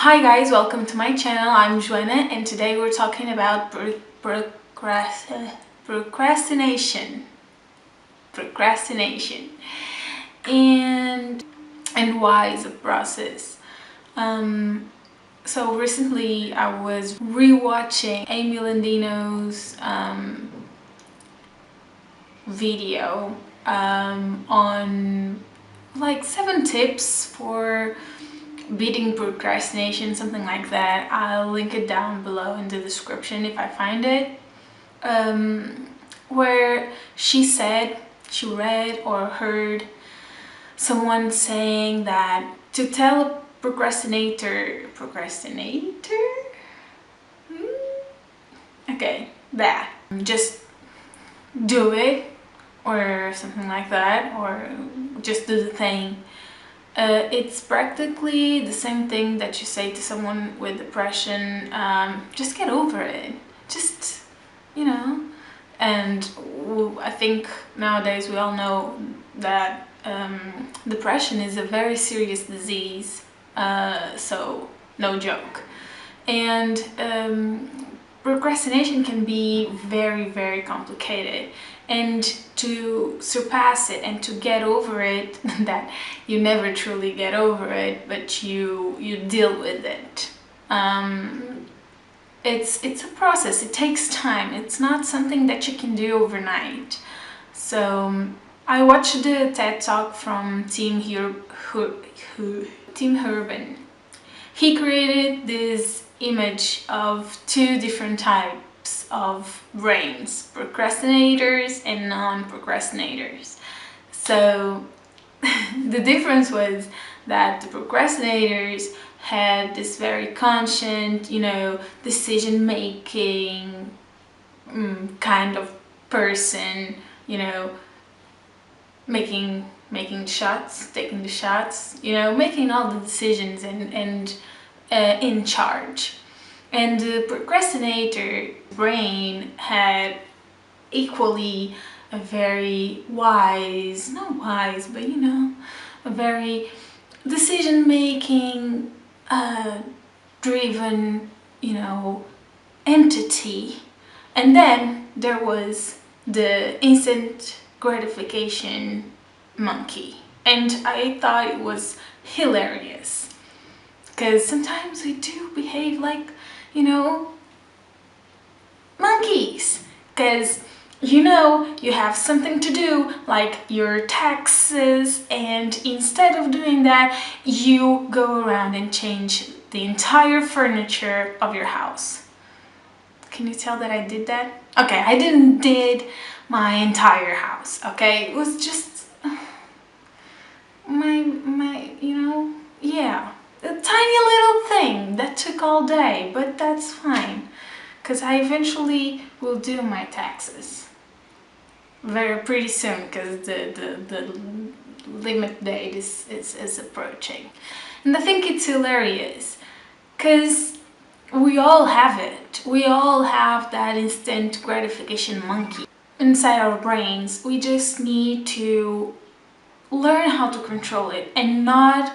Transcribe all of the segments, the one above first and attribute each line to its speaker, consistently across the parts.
Speaker 1: Hi guys, welcome to my channel. I'm Joanna and today we're talking about procrastination and why is a process. So recently I was rewatching Amy Landino's video on like 7 tips for beating procrastination, something like that. I'll link it down below in the description if I find it, where she said she read or heard someone saying that to tell a procrastinator okay, that just do it or something like that, or just do the thing. It's practically the same thing that you say to someone with depression. Just get over it, just, you know. And I think nowadays we all know that depression is a very serious disease, so no joke. And procrastination can be very, very complicated, and to surpass it and to get over it, that you never truly get over it, but you deal with it. It's a process. It takes time. It's not something that you can do overnight. So I watched the TED Talk from Tim Urban. He created this image of 2 different types of brains: procrastinators and non-procrastinators. So the difference was that the procrastinators had this very conscious, decision-making kind of person, making shots, taking the shots, making all the decisions and in charge. And the procrastinator brain had equally a very not wise, but a very decision-making driven, entity. And then there was the instant gratification monkey. And I thought it was hilarious, because sometimes we do behave like, monkeys. Because you have something to do, like your taxes, and instead of doing that, you go around and change the entire furniture of your house. Can you tell that I did that? Okay, I didn't did my entire house, okay? It was just a tiny little thing that took all day, but that's fine, because I eventually will do my taxes pretty soon, because the limit date is approaching. And I think it's hilarious, because we all have it. We all have that instant gratification monkey inside our brains. We just need to learn how to control it, and not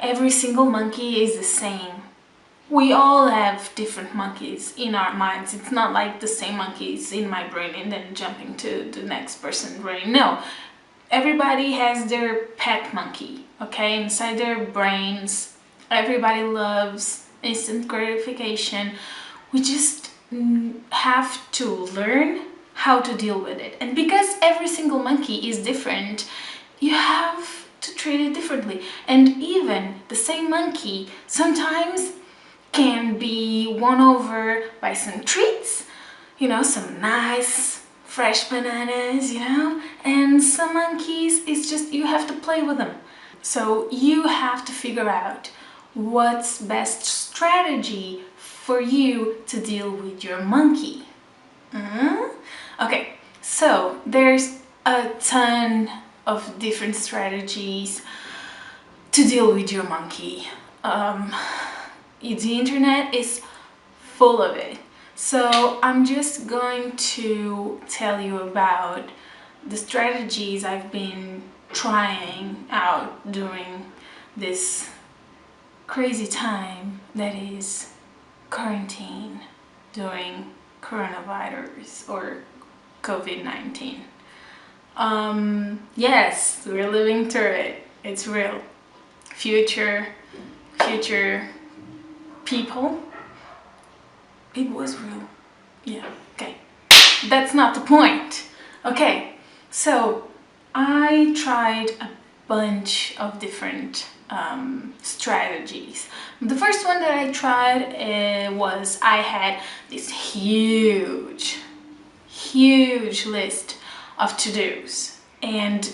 Speaker 1: every single monkey is the same. We all have different monkeys in our minds. It's not like the same monkeys in my brain and then jumping to the next person's brain. No, everybody has their pet monkey, okay, inside their brains. Everybody loves instant gratification. We just have to learn how to deal with it. And because every single monkey is different, you have to treat it differently. And even the same monkey sometimes can be won over by some treats, some nice fresh bananas, and some monkeys, it's just you have to play with them. So you have to figure out what's best strategy for you to deal with your monkey. Okay, so there's a ton of different strategies to deal with your monkey. The internet is full of it. So I'm just going to tell you about the strategies I've been trying out during this crazy time that is quarantine during coronavirus or COVID-19. Yes, we're living through it. It's real. Future people. It was real. Yeah, okay. That's not the point. Okay, so I tried a bunch of different strategies. The first one that I tried was I had this huge list of to-dos, and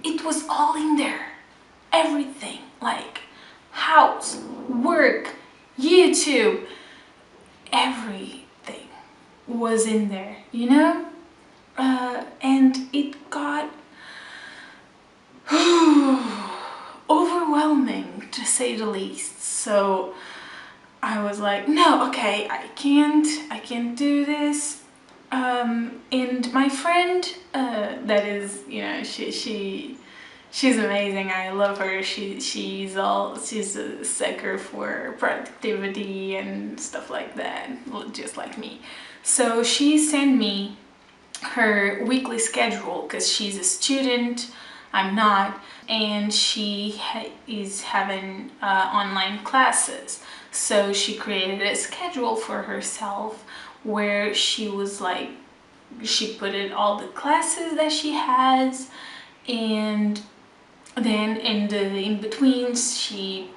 Speaker 1: it was all in there. Everything, like house, work, YouTube, everything was in there, you know? And it got overwhelming, to say the least. So I was like, no, okay, I can't do this. And my friend, that is, you know, she's amazing. I love her. She's a sucker for productivity and stuff like that, just like me. So she sent me her weekly schedule because she's a student, I'm not, and she is having online classes. So she created a schedule for herself where she was like, she put in all the classes that she has, and then in the in-betweens she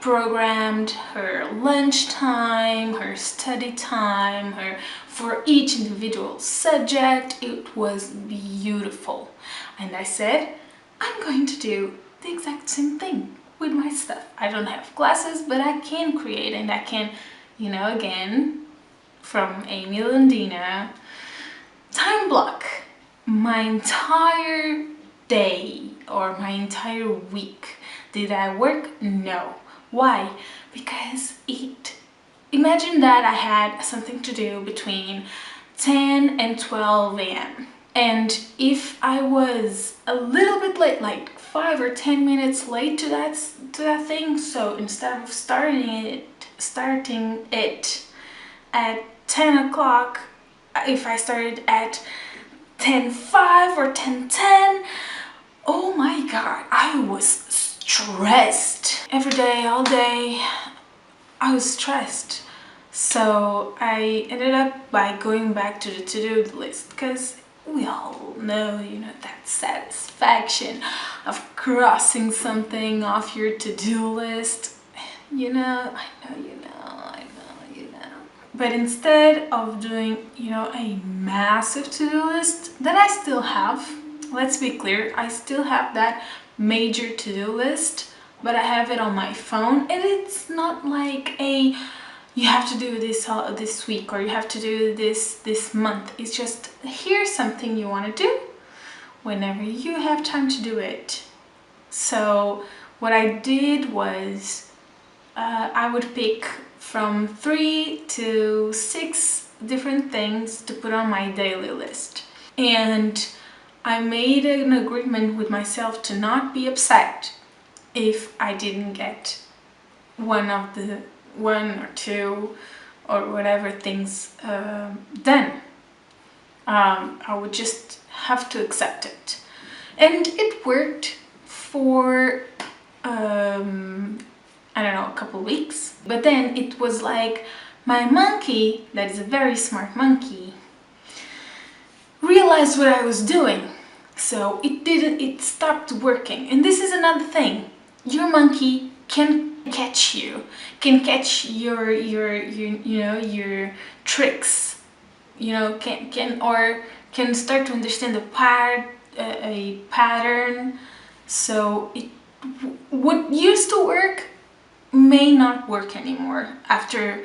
Speaker 1: programmed her lunch time, her study time, her for each individual subject. It was beautiful. And I said, I'm going to do the exact same thing with my stuff. I don't have classes, but I can create, and I can, you know, again, from Amy Landina, time block my entire day or my entire week. Did I work? No. Why? Because imagine that I had something to do between 10 and 12 a.m. And if I was a little bit late, like 5 or 10 minutes late to that thing, so instead of starting it at 10 o'clock, if I started at 10:05 or 10:10, oh my god, I was stressed. Every day, all day, I was stressed. So I ended up by going back to the to-do list, because we all know, you know, that satisfaction of crossing something off your to-do list. You know, I know you know, you know. But instead of doing, you know, a massive to-do list that I still have, let's be clear, I still have that major to-do list, but I have it on my phone, and it's not like you have to do this week, or you have to do this month. It's just, here's something you want to do whenever you have time to do it. So what I did was I would pick from 3 to 6 different things to put on my daily list, and I made an agreement with myself to not be upset if I didn't get one or two or whatever things done. I would just have to accept it. And it worked for I don't know, a couple weeks. But then it was like my monkey, that is a very smart monkey, realized what I was doing. So it stopped working. And this is another thing. Your monkey can catch you, can catch your you know, your tricks, you know, can start to understand a pattern. So what used to work may not work anymore after,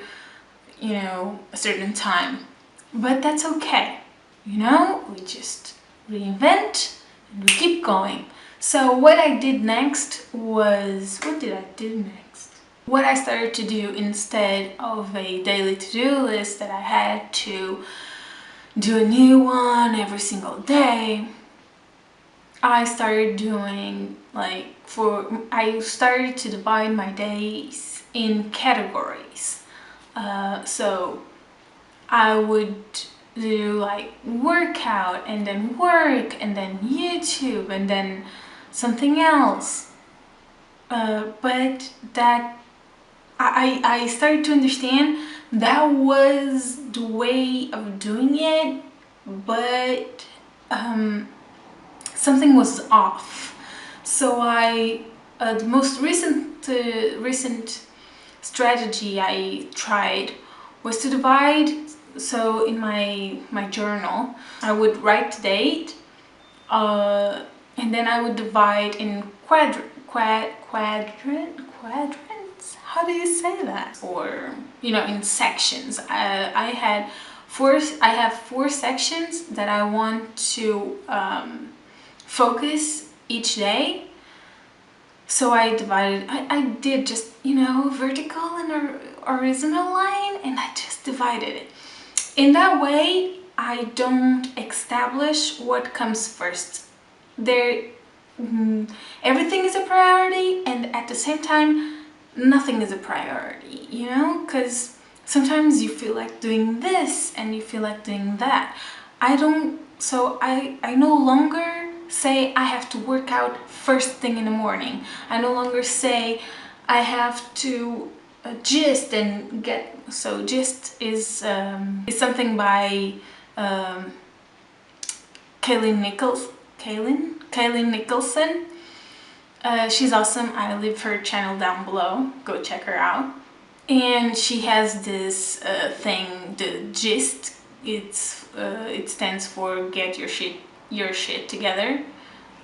Speaker 1: you know, a certain time, but that's okay. You know, we just reinvent and we keep going. So what I did next was, what did I do next? What I started to do instead of a daily to-do list that I had to do a new one every single day, I started doing I started to divide my days in categories. So I would do like workout and then work and then YouTube and then something else. But that I started to understand that was the way of doing it, but something was off. So the most recent strategy I tried was to divide. So in my journal, I would write the date, and then I would divide in quadrants. How do you say that? Or in sections. I have four sections that I want to focus each day. So I divided. I did just vertical and horizontal line, and I just divided it. In that way, I don't establish what comes first. Everything is a priority, and at the same time, nothing is a priority, because sometimes you feel like doing this and you feel like doing that. I no longer say I have to work out first thing in the morning. I no longer say I have to gist and get. So gist is something by Kaylin Nicholson. She's awesome. I leave her channel down below. Go check her out. And she has this thing, the gist. It stands for get your shit together.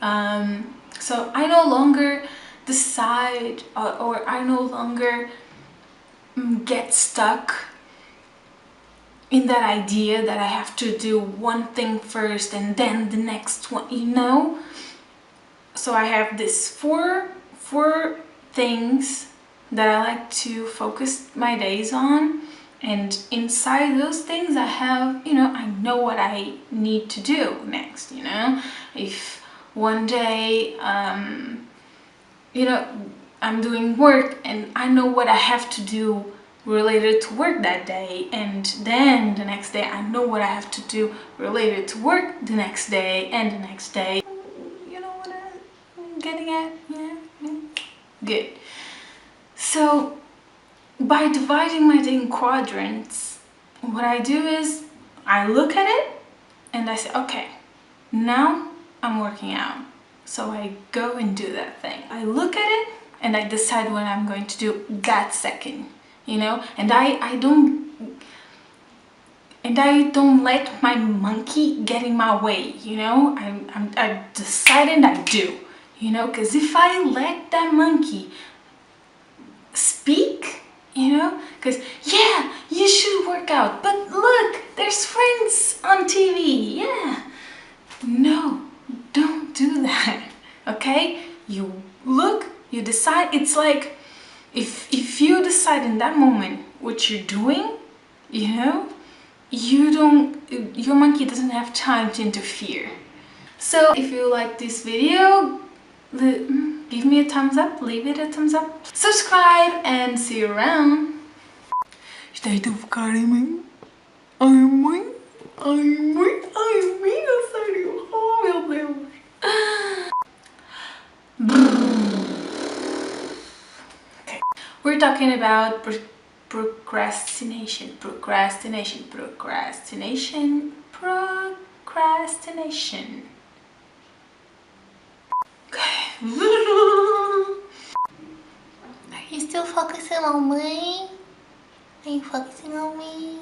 Speaker 1: So I no longer decide or I no longer get stuck in that idea that I have to do one thing first and then the next one, So I have this four things that I like to focus my days on, and inside those things I have, I know what I need to do next, If one day, I'm doing work and I know what I have to do related to work that day, and then the next day I know what I have to do related to work the next day and the next day. You know what I'm getting at? Yeah. Good. So by dividing my day in quadrants, what I do is I look at it and I say, okay, now I'm working out. So I go and do that thing. I look at it and I decide what I'm going to do that second, and I don't let my monkey get in my way, I decide and I do, because if I let that monkey speak, because yeah, you should work out, but look, there's friends on TV, yeah. No, don't do that, okay? You look, you decide. It's like if you decide in that moment what you're doing, your monkey doesn't have time to interfere. So if you like this video, give me a thumbs up, leave it a thumbs up, subscribe, and see you around. Está aí a ficar em mim? Ai, mãe, a sério, oh meu Deus. Okay. We're talking about procrastination. Okay.
Speaker 2: Are you still focusing on me? Are you focusing on me?